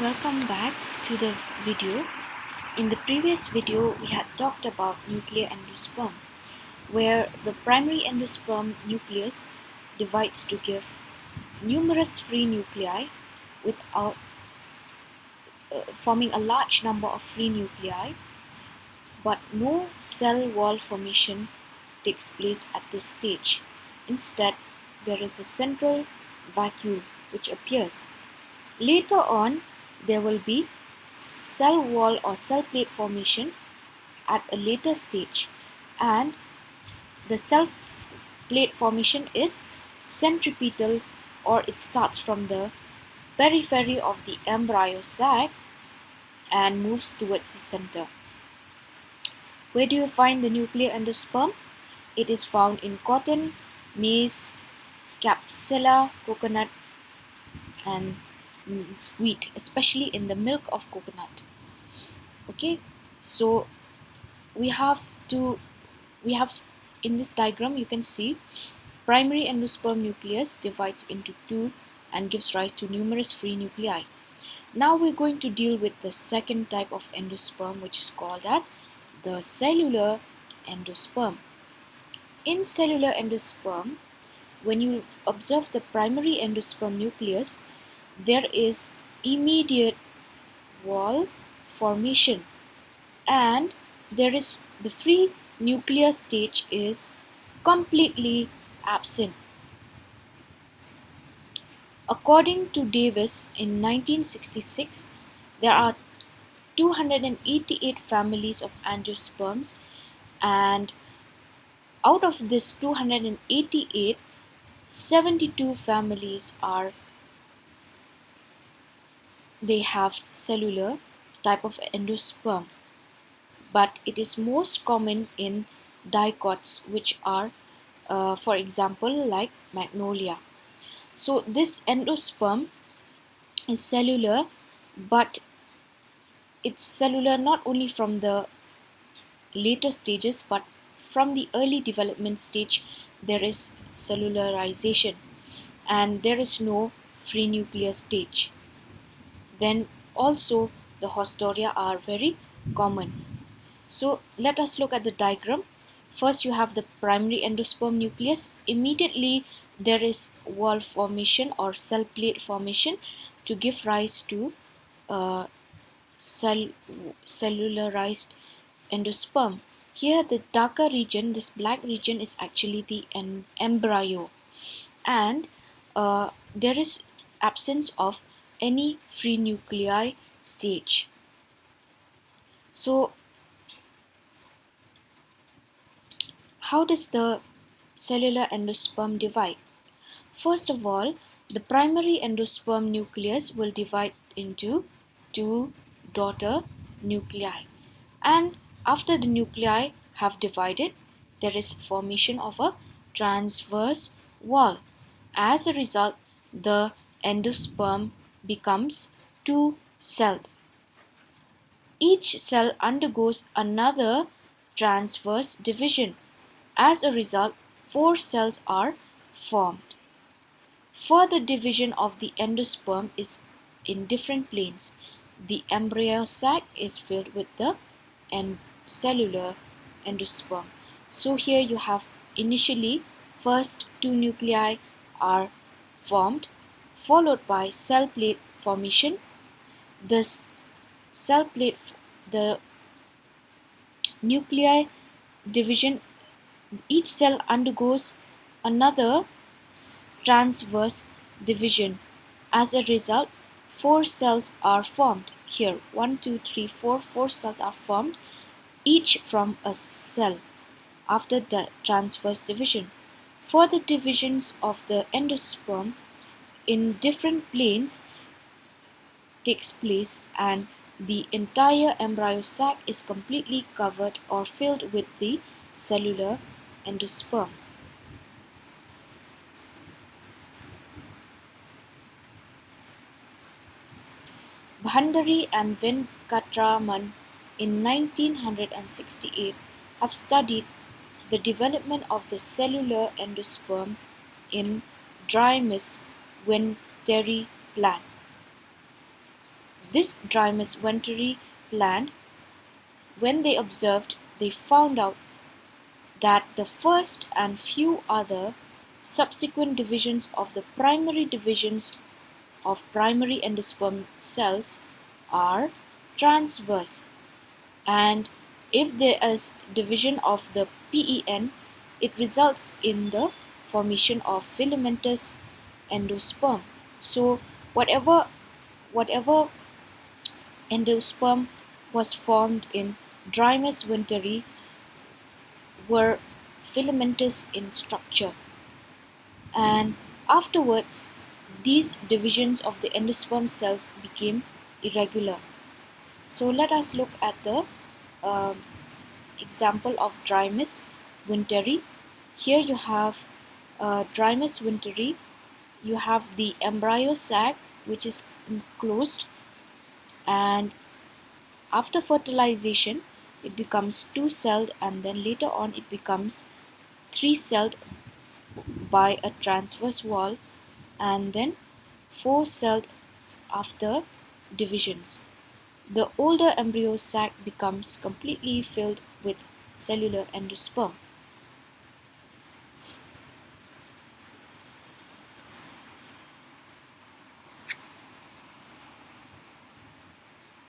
Welcome back to the video. In the previous video, we had talked about nuclear endosperm, where the primary endosperm nucleus divides to give numerous free nuclei without forming a large number of free nuclei, but no cell wall formation takes place at this stage. Instead, there is a central vacuole which appears. Later on, there will be cell wall or cell plate formation at a later stage, and the cell plate formation is centripetal, or it starts from the periphery of the embryo sac and moves towards the center. Where do you find the nuclear endosperm? It is found in cotton, maize, capsula, coconut, and wheat, especially in the milk of coconut. Okay, so we have in this diagram you can see primary endosperm nucleus divides into two and gives rise to numerous free nuclei. Now we're going to deal with the second type of endosperm, which is called as the cellular endosperm. In cellular endosperm, when you observe the primary endosperm nucleus, there is immediate wall formation, and there is the free nuclear stage is completely absent. According to Davis in 1966, there are 288 families of angiosperms, and out of this 288, 72 families they have cellular type of endosperm, but it is most common in dicots, which are for example like magnolia. So this endosperm is cellular, but it's cellular not only from the later stages, but from the early development stage there is cellularization and there is no free nuclear stage. Then also the haustoria are very common. So let us look at the diagram. First you have the primary endosperm nucleus. Immediately there is wall formation or cell plate formation to give rise to cellularized endosperm. Here the darker region, this black region, is actually the embryo, and there is absence of any free nuclei stage. So how does the cellular endosperm divide? First of all, the primary endosperm nucleus will divide into two daughter nuclei, and after the nuclei have divided, there is formation of a transverse wall. As a result, the endosperm becomes two-celled. Each cell undergoes another transverse division. As a result, 4 cells are formed. Further division of the endosperm is in different planes. The embryo sac is filled with the cellular endosperm. So here you have initially first 2 nuclei are formed, followed by cell plate formation. This cell plate, the nuclei division, each cell undergoes another transverse division. As a result, 4 cells are formed. Here 1, 2, 3, 4, 4 cells are formed, each from a cell after the transverse division. Further divisions of the endosperm in different planes takes place, and the entire embryo sac is completely covered or filled with the cellular endosperm. Bhandari and Venkatraman in 1968 have studied the development of the cellular endosperm in Drymis winteri plant. This Drymas venturi plant, when they observed, they found out that the first and few other subsequent divisions of the primary divisions of primary endosperm cells are transverse, and if there is division of the PEN, it results in the formation of filamentous endosperm. So whatever endosperm was formed in Drymas venturi were filamentous in structure, and afterwards these divisions of the endosperm cells became irregular. So let us look at the um, example of Drymas venturi. Here you have Drymas venturi. You have the embryo sac which is closed, and after fertilization it becomes two-celled, and then later on it becomes three-celled by a transverse wall, and then four-celled after divisions. The older embryo sac becomes completely filled with cellular endosperm.